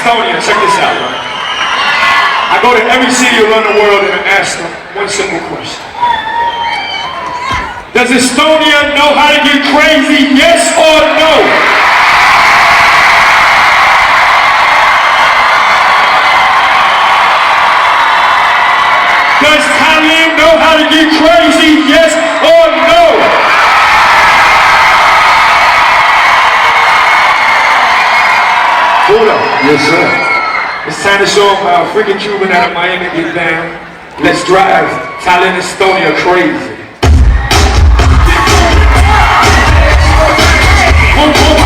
Estonia, check this out, right? I go to every city around the world and I ask them one simple question. Does Estonia know how to get crazy, yes or no? Does Thailand know how to get crazy, yes or no? Hold up. Yes, sir. It's time to show them how a freaking Cuban out of Miami get down. Let's drive Thailand, Estonia crazy. Boom, boom.